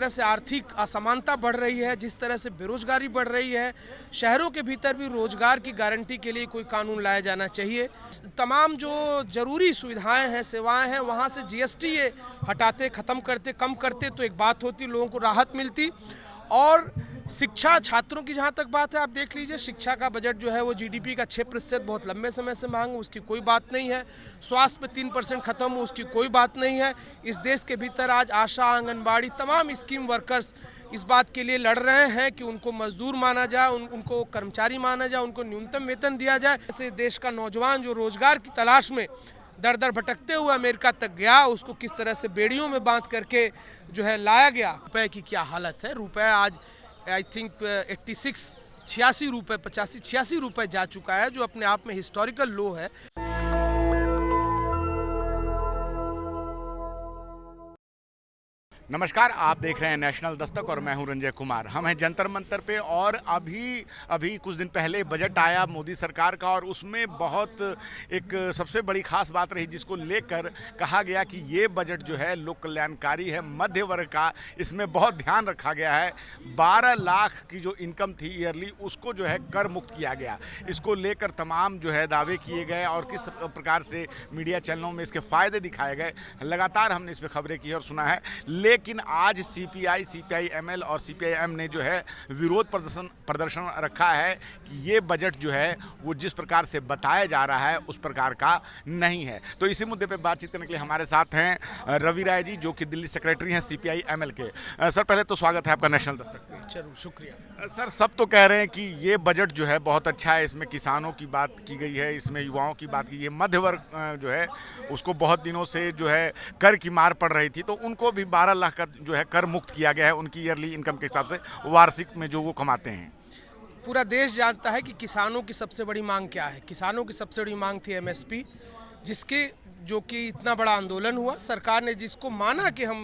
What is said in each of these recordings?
तरह से आर्थिक असमानता बढ़ रही है, जिस तरह से बेरोजगारी बढ़ रही है, शहरों के भीतर भी रोजगार की गारंटी के लिए कोई कानून लाया जाना चाहिए। तमाम जो जरूरी सुविधाएं हैं, सेवाएं हैं, वहां से जीएसटी ये हटाते, खत्म करते, कम करते तो एक बात होती, लोगों को राहत मिलती। और शिक्षा छात्रों की जहाँ तक बात है, आप देख लीजिए शिक्षा का बजट जो है वो जीडीपी का 6% बहुत लंबे समय से मांग, उसकी कोई बात नहीं है। स्वास्थ्य पे 3% खत्म हो, उसकी कोई बात नहीं है। इस देश के भीतर आज आशा, आंगनबाड़ी, तमाम स्कीम वर्कर्स इस बात के लिए लड़ रहे हैं कि उनको मजदूर माना जाए, उनको कर्मचारी माना जाए, उनको न्यूनतम वेतन दिया जाए। ऐसे देश का नौजवान जो रोजगार की तलाश में दर दर भटकते हुए अमेरिका तक गया, उसको किस तरह से बेड़ियों में बांध करके जो है लाया गया। रुपए की क्या हालत है, रुपए आज आई थिंक 86 रुपए, 85-86 रुपए जा चुका है, जो अपने आप में हिस्टोरिकल लो है। नमस्कार, आप देख रहे हैं नेशनल दस्तक और मैं हूं रंजय कुमार। हम हैं जंतर मंतर पे और अभी कुछ दिन पहले बजट आया मोदी सरकार का, और उसमें बहुत एक सबसे बड़ी खास बात रही जिसको लेकर कहा गया कि ये बजट जो है लोक कल्याणकारी है, मध्य वर्ग का इसमें बहुत ध्यान रखा गया है। 12 लाख की जो इनकम थी ईयरली, उसको जो है कर मुक्त किया गया। इसको लेकर तमाम जो है दावे किए गए और किस प्रकार से मीडिया चैनलों में इसके फ़ायदे दिखाए गए, लगातार हमने इस पर खबरें की और सुना है। लेकिन आज सीपीआई, सीपीआईएमएल और सीपीआईएम ने जो है विरोध प्रदर्शन रखा है कि ये बजट जो है वो जिस प्रकार से बताया जा रहा है उस प्रकार का नहीं है। तो इसी मुद्दे पे बातचीत करने के लिए हमारे साथ हैं रवि राय जी, जो कि दिल्ली सेक्रेटरी हैं सीपीआईएमएल के। सर, पहले तो स्वागत है आपका नेशनल दस्तक पे। जरूर, शुक्रिया। सर, सब तो कह रहे हैं कि ये बजट जो है बहुत अच्छा है, इसमें किसानों की बात की गई है, इसमें युवाओं की बात की गई है, मध्य वर्ग जो है उसको बहुत दिनों से जो है कर की मार पड़ रही थी, तो उनको भी 12 लाख का जो है कर मुक्त किया गया है उनकी ईयरली इनकम के हिसाब से, वार्षिक में जो वो कमाते हैं। पूरा देश जानता है कि किसानों की सबसे बड़ी मांग क्या है। किसानों की सबसे बड़ी मांग थी एमएसपी, जिसके जो कि इतना बड़ा आंदोलन हुआ। सरकार ने जिसको माना कि हम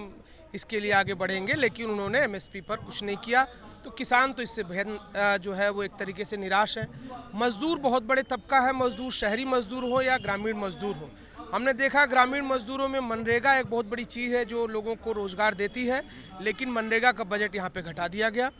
इसके लिए आगे बढ़ेंगे, लेकिन उन्होंने एमएसपी पर कुछ नहीं किया। तो किसान तो इससे बेहद जो है वो एक तरीके से निराश है। मजदूर बहुत बड़े तबका है, मजदूर शहरी मजदूर हो या ग्रामीण मजदूर हो। हमने देखा ग्रामीण मजदूरों में मनरेगा एक बहुत बड़ी चीज़ है जो लोगों को रोज़गार देती है, लेकिन मनरेगा का बजट यहाँ पे घटा दिया गया।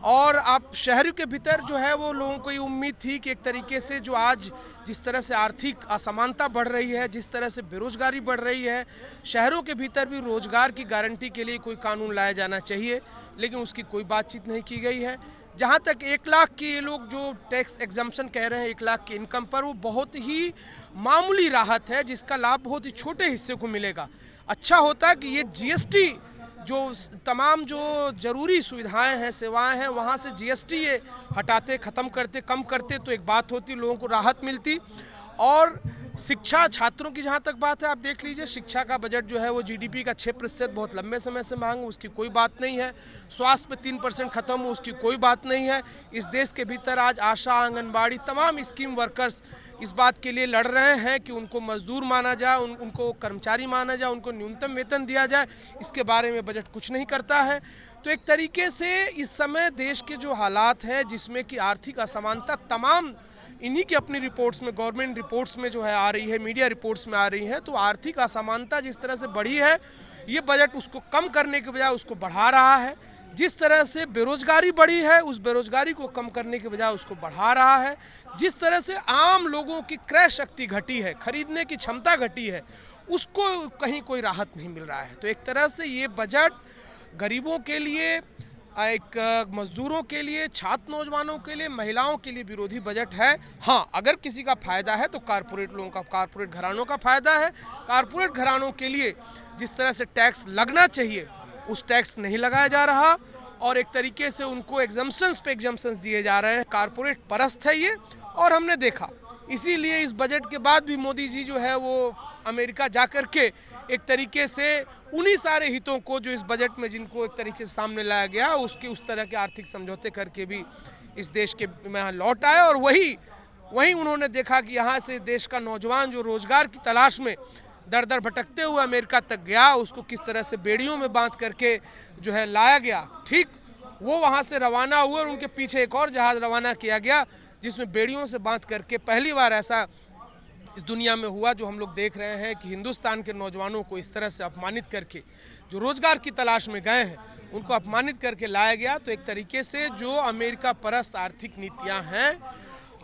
और आप शहर के भीतर जो है वो लोगों को ये उम्मीद थी कि एक तरीके से जो आज जिस तरह से आर्थिक असमानता बढ़ रही है, जिस तरह से बेरोजगारी बढ़ रही है, शहरों के भीतर भी रोजगार की गारंटी के लिए कोई कानून लाया जाना चाहिए, लेकिन उसकी कोई बातचीत नहीं की गई है। जहाँ तक 1 लाख के ये लोग जो टैक्स एग्जम्पशन कह रहे हैं 1 लाख की इनकम पर, वो बहुत ही मामूली राहत है, जिसका लाभ बहुत ही छोटे हिस्से को मिलेगा। अच्छा होता कि ये जीएसटी जो तमाम जो जरूरी सुविधाएं हैं, सेवाएं हैं, वहां से जीएसटी ये हटाते, खत्म करते, कम करते तो एक बात होती, लोगों को राहत मिलती। और शिक्षा छात्रों की जहाँ तक बात है, आप देख लीजिए शिक्षा का बजट जो है वो जीडीपी का 6% बहुत लंबे समय से मांग, उसकी कोई बात नहीं है। स्वास्थ्य पे 3% खत्म हो, उसकी कोई बात नहीं है। इस देश के भीतर आज आशा, आंगनबाड़ी, तमाम स्कीम वर्कर्स इस बात के लिए लड़ रहे हैं कि उनको मजदूर माना जाए, उनको कर्मचारी माना जाए, उनको न्यूनतम वेतन दिया जाए। इसके बारे में बजट कुछ नहीं करता है। तो एक तरीके से इस समय देश के जो हालात हैं, जिसमें कि आर्थिक असमानता तमाम इन्हीं की अपनी रिपोर्ट्स में, गवर्नमेंट रिपोर्ट्स में जो है आ रही है, मीडिया रिपोर्ट्स में आ रही है, तो आर्थिक असमानता जिस तरह से बढ़ी है, ये बजट उसको कम करने के बजाय उसको बढ़ा रहा है। जिस तरह से बेरोजगारी बढ़ी है, उस बेरोजगारी को कम करने के बजाय उसको बढ़ा रहा है। जिस तरह से आम लोगों की क्रय शक्ति घटी है, खरीदने की क्षमता घटी है, उसको कहीं कोई राहत नहीं मिल रहा है। तो एक तरह से ये बजट गरीबों के लिए, एक मजदूरों के लिए, छात्र नौजवानों के लिए, महिलाओं के लिए विरोधी बजट है। हाँ, अगर किसी का फायदा है तो कारपोरेट लोगों का, कारपोरेट घरानों का फायदा है। कारपोरेट घरानों के लिए जिस तरह से टैक्स लगना चाहिए उस टैक्स नहीं लगाया जा रहा, और एक तरीके से उनको एग्जम्पशंस पे एग्जम्पशंस दिए जा रहे हैं। कारपोरेट परस्त है ये, और हमने देखा इसीलिए इस बजट के बाद भी मोदी जी जो है वो अमेरिका जा कर के एक तरीके से उन्हीं सारे हितों को जो इस बजट में जिनको एक तरीके से सामने लाया गया, उसके उस तरह के आर्थिक समझौते करके भी इस देश के में यहाँ लौट आए। और वही उन्होंने देखा कि यहाँ से देश का नौजवान जो रोजगार की तलाश में दर दर भटकते हुए अमेरिका तक गया, उसको किस तरह से बेड़ियों में बांध करके जो है लाया गया। ठीक वो वहाँ से रवाना हुए और उनके पीछे एक और जहाज़ रवाना किया गया, जिसमें बेड़ियों से बांध करके पहली बार ऐसा इस दुनिया में हुआ, जो हम लोग देख रहे हैं कि हिंदुस्तान के नौजवानों को इस तरह से अपमानित करके जो रोजगार की तलाश में गए हैं उनको अपमानित करके लाया गया। तो एक तरीके से जो अमेरिका परस्त आर्थिक नीतियां हैं,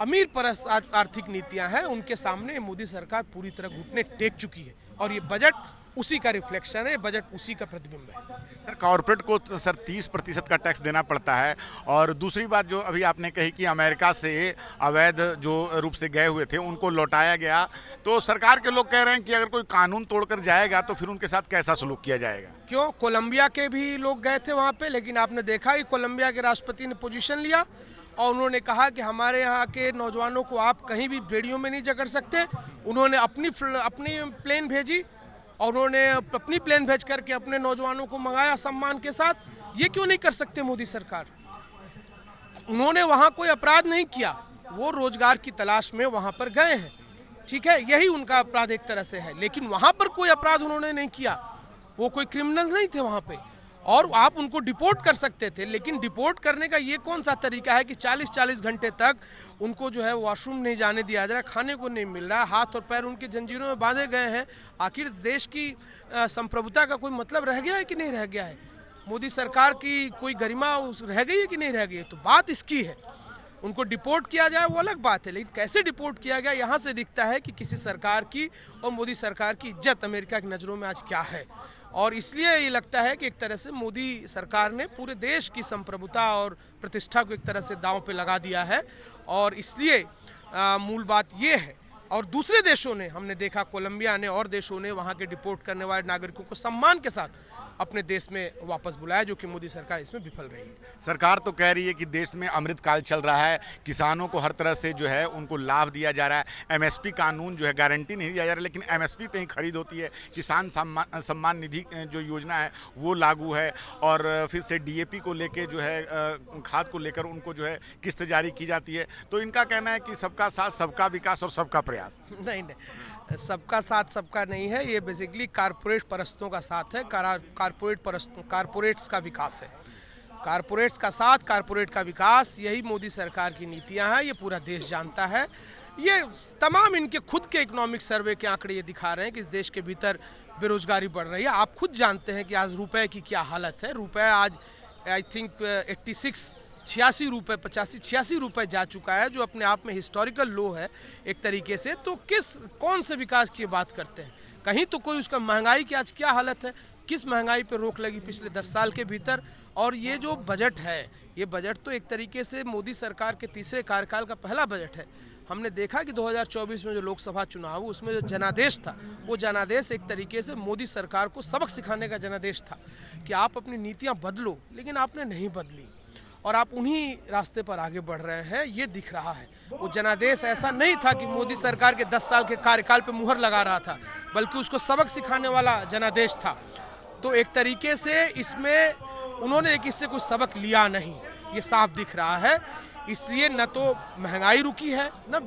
अमीर परस्त आर्थिक नीतियां हैं, उनके सामने मोदी सरकार पूरी तरह घुटने टेक चुकी है और ये बजट उसी का रिफ्लेक्शन है, बजट उसी का प्रतिबिंब है। सर कॉरपोरेट को तो सर 30% का टैक्स देना पड़ता है, और दूसरी बात जो अभी आपने कही कि अमेरिका से अवैध जो रूप से गए हुए थे उनको लौटाया गया, तो सरकार के लोग कह रहे हैं कि अगर कोई कानून तोड़कर जाएगा तो फिर उनके साथ कैसा सलूक किया जाएगा। क्यों, कोलंबिया के भी लोग गए थे वहाँ पे, लेकिन आपने देखा कि कोलंबिया के राष्ट्रपति ने पोजीशन लिया और उन्होंने कहा कि हमारे यहाँ के नौजवानों को आप कहीं भी बेड़ियों में नहीं जकड़ सकते। उन्होंने अपनी प्लेन भेजी और उन्होंने अपनी प्लेन भेज करके अपने नौजवानों को मंगाया सम्मान के साथ। ये क्यों नहीं कर सकते मोदी सरकार? उन्होंने वहाँ कोई अपराध नहीं किया, वो रोजगार की तलाश में वहाँ पर गए हैं, ठीक है, यही उनका अपराध एक तरह से है। लेकिन वहाँ पर कोई अपराध उन्होंने नहीं किया, वो कोई क्रिमिनल नहीं थे वहाँ पे, और आप उनको डिपोर्ट कर सकते थे। लेकिन डिपोर्ट करने का ये कौन सा तरीका है कि 40-40 घंटे तक उनको जो है वॉशरूम नहीं जाने दिया जा रहा, खाने को नहीं मिल रहा, हाथ और पैर उनके जंजीरों में बांधे गए हैं। आखिर देश की संप्रभुता का कोई मतलब रह गया है कि नहीं रह गया है? मोदी सरकार की कोई गरिमा रह गई है कि नहीं रह गई है? तो बात इसकी है। उनको डिपोर्ट किया जाए वो अलग बात है, लेकिन कैसे डिपोर्ट किया गया, यहाँ से दिखता है कि किसी सरकार की और मोदी सरकार की इज्जत अमेरिका की नज़रों में आज क्या है। और इसलिए ये लगता है कि एक तरह से मोदी सरकार ने पूरे देश की संप्रभुता और प्रतिष्ठा को एक तरह से दांव पे लगा दिया है। और इसलिए मूल बात ये है, और दूसरे देशों ने, हमने देखा कोलंबिया ने और देशों ने वहाँ के डिपोर्ट करने वाले नागरिकों को सम्मान के साथ अपने देश में वापस बुलाया, जो कि मोदी सरकार इसमें विफल रही है। सरकार तो कह रही है कि देश में अमृतकाल चल रहा है, किसानों को हर तरह से जो है उनको लाभ दिया जा रहा है, एमएसपी कानून जो है गारंटी नहीं दिया जा रहा, लेकिन एमएसपी पे ही खरीद होती है, किसान सम्मान निधि जो योजना है वो लागू है, और फिर से डीएपी को लेके जो है खाद को लेकर उनको जो है किस्त जारी की जाती है। तो इनका कहना है कि सबका साथ, सबका विकास और सबका प्रयास। नहीं, सबका साथ सबका नहीं है, ये बेसिकली कारपोरेट परस्तों का साथ है, कारपोरेट्स का विकास है। कारपोरेट्स का साथ, कारपोरेट का विकास, यही मोदी सरकार की नीतियां हैं, ये पूरा देश जानता है। ये तमाम इनके खुद के इकोनॉमिक सर्वे के आंकड़े ये दिखा रहे हैं कि इस देश के भीतर बेरोजगारी बढ़ रही है। आप खुद जानते हैं कि आज रुपए की क्या हालत है। रुपए आज आई थिंक 86 रुपये 85-86 रुपये जा चुका है, जो अपने आप में हिस्टोरिकल लो है एक तरीके से। तो कौन से विकास की बात करते हैं? कहीं तो कोई उसका महंगाई की आज क्या हालत है, किस महंगाई पे रोक लगी पिछले 10 साल के भीतर? और ये जो बजट है, ये बजट तो एक तरीके से मोदी सरकार के तीसरे कार्यकाल का पहला बजट है। हमने देखा कि 2024 में जो लोकसभा चुनाव हुआ उसमें जो जनादेश था, वो जनादेश एक तरीके से मोदी सरकार को सबक सिखाने का जनादेश था कि आप अपनी नीतियाँ बदलो, लेकिन आपने नहीं बदली और आप उन्हीं रास्ते पर आगे बढ़ रहे हैं, ये दिख रहा है। वो जनादेश ऐसा नहीं था कि मोदी सरकार के 10 साल के कार्यकाल पे मुहर लगा रहा था, बल्कि उसको सबक सिखाने वाला जनादेश था। तो एक तरीके से इसमें उन्होंने इससे कुछ सबक लिया नहीं, ये साफ दिख रहा है। इसलिए न तो महंगाई रुकी है, न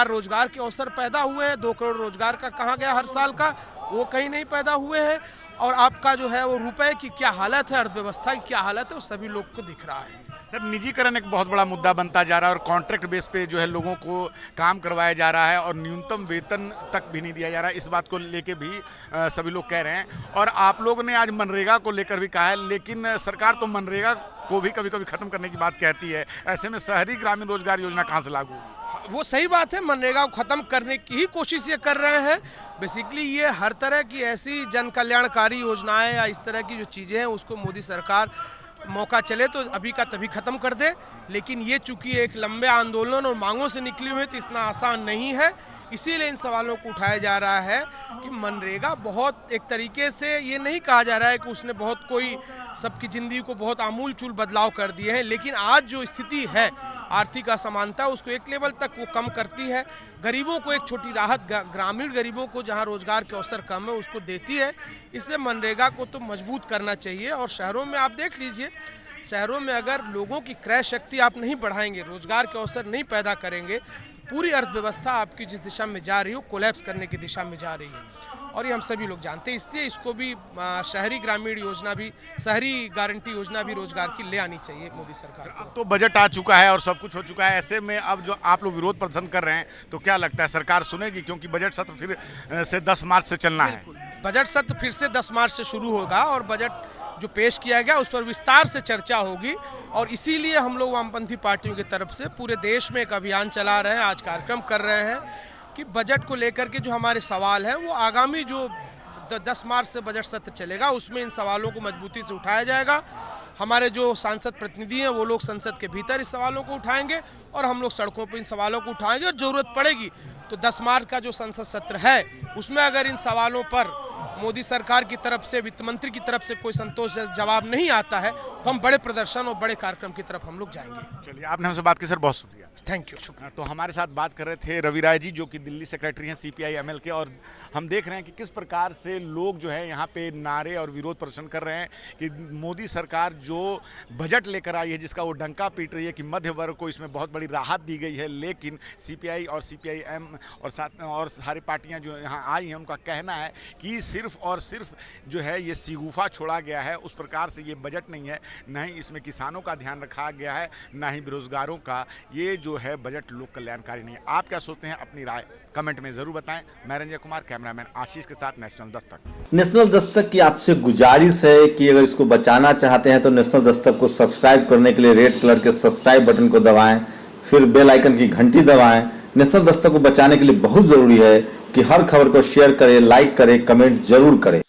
रोजगार के अवसर पैदा हुए हैं। 2 करोड़ रोजगार का कहाँ गया हर साल का, वो कहीं नहीं पैदा हुए हैं। और आपका जो है वो रुपए की क्या हालत है, अर्थव्यवस्था की क्या हालत है, वो सभी लोग को दिख रहा है। सर निजीकरण एक बहुत बड़ा मुद्दा बनता जा रहा है, और कॉन्ट्रैक्ट बेस पे जो है लोगों को काम करवाया जा रहा है, और न्यूनतम वेतन तक भी नहीं दिया जा रहा है। इस बात को लेके भी सभी लोग कह रहे हैं, और आप लोगों ने आज मनरेगा को लेकर भी कहा है, लेकिन सरकार तो मनरेगा को भी कभी कभी खत्म करने की बात कहती है। ऐसे में शहरी ग्रामीण रोजगार योजना कहाँ से लागू? वो सही बात है, मनरेगा को खत्म करने की ही कोशिश ये कर रहे हैं। बेसिकली ये हर तरह की ऐसी जन कल्याणकारी योजनाएं या इस तरह की जो चीज़ें हैं उसको मोदी सरकार मौका चले तो अभी का तभी खत्म कर दे। लेकिन ये चूंकि एक लंबे आंदोलन और मांगों से निकली हुई है तो इतना आसान नहीं है, इसीलिए इन सवालों को उठाया जा रहा है कि मनरेगा बहुत एक तरीके से ये नहीं कहा जा रहा है कि उसने बहुत कोई सबकी ज़िंदगी को बहुत आमूल-चूल बदलाव कर दिए हैं, लेकिन आज जो स्थिति है आर्थिक असमानता उसको एक लेवल तक वो कम करती है, गरीबों को एक छोटी राहत, ग्रामीण गरीबों को जहां रोजगार के अवसर कम है उसको देती है। इसलिए मनरेगा को तो मजबूत करना चाहिए। और शहरों में आप देख लीजिए, शहरों में अगर लोगों की क्रय शक्ति आप नहीं बढ़ाएंगे, रोजगार के अवसर नहीं पैदा करेंगे, पूरी अर्थव्यवस्था आपकी जिस दिशा में जा रही हो कोलैप्स करने की दिशा में जा रही है, और ये हम सभी लोग जानते हैं। इसलिए इसको भी शहरी ग्रामीण योजना भी, शहरी गारंटी योजना भी रोजगार की ले आनी चाहिए मोदी सरकार को। अब तो बजट आ चुका है और सब कुछ हो चुका है, ऐसे में अब जो आप लोग विरोध प्रदर्शन कर रहे हैं तो क्या लगता है सरकार सुनेगी? क्योंकि बजट सत्र फिर से 10 मार्च से चलना है। बजट सत्र फिर से 10 मार्च से शुरू होगा और बजट जो पेश किया गया उस पर विस्तार से चर्चा होगी। और इसीलिए हम लोग वामपंथी पार्टियों की तरफ से पूरे देश में एक अभियान चला रहे हैं, आज कार्यक्रम कर रहे हैं कि बजट को लेकर के जो हमारे सवाल हैं वो आगामी जो 10 मार्च से बजट सत्र चलेगा उसमें इन सवालों को मजबूती से उठाया जाएगा। हमारे जो सांसद प्रतिनिधि हैं वो लोग संसद के भीतर इस सवालों को उठाएंगे और हम लोग सड़कों पर इन सवालों को उठाएंगे। और ज़रूरत पड़ेगी तो 10 मार्च का जो संसद सत्र है उसमें अगर इन सवालों पर मोदी सरकार की तरफ से, वित्त मंत्री की तरफ से कोई संतोषजनक जवाब नहीं आता है तो हम बड़े प्रदर्शन और बड़े कार्यक्रम की तरफ हम लोग जाएंगे। चलिए, आपने हमसे बात की सर, बहुत शुक्रिया। थैंक यू, शुक्रिया। तो हमारे साथ बात कर रहे थे रवि राय जी, जो कि दिल्ली सेक्रेटरी हैं सीपीआई एमएल के, और हम देख रहे हैं कि किस प्रकार से लोग जो है यहाँ पे नारे और विरोध प्रदर्शन कर रहे हैं कि मोदी सरकार जो बजट लेकर आई है जिसका वो डंका पीट रही है कि मध्य वर्ग को इसमें बहुत बड़ी राहत दी गई है, लेकिन सीपीआई और सीपीआईएम और साथ और सारी पार्टियां जो यहाँ आई हैं उनका कहना है कि सिर्फ और सिर्फ जो है ये सिगुफा छोड़ा गया है, उस प्रकार से ये बजट नहीं है, न ही इसमें किसानों का ध्यान रखा गया है, न ही बेरोजगारों का। ये जो है बजट लोक कल्याणकारी नहीं है। आप क्या सोचते हैं, अपनी राय कमेंट में जरूर बताएं। मैं रंजय कुमार, कैमरामैन आशीष के साथ, नेशनल दस्तक। नेशनल दस्तक की आपसे गुजारिश है कि अगर इसको बचाना चाहते हैं तो नेशनल दस्तक को सब्सक्राइब करने के लिए रेड कलर के सब्सक्राइब बटन को दबाएं, फिर बेल आइकन की घंटी दबाएं। नेशनल दस्तक को बचाने के लिए बहुत जरूरी है कि हर खबर को शेयर करें, लाइक करें, कमेंट जरूर करें।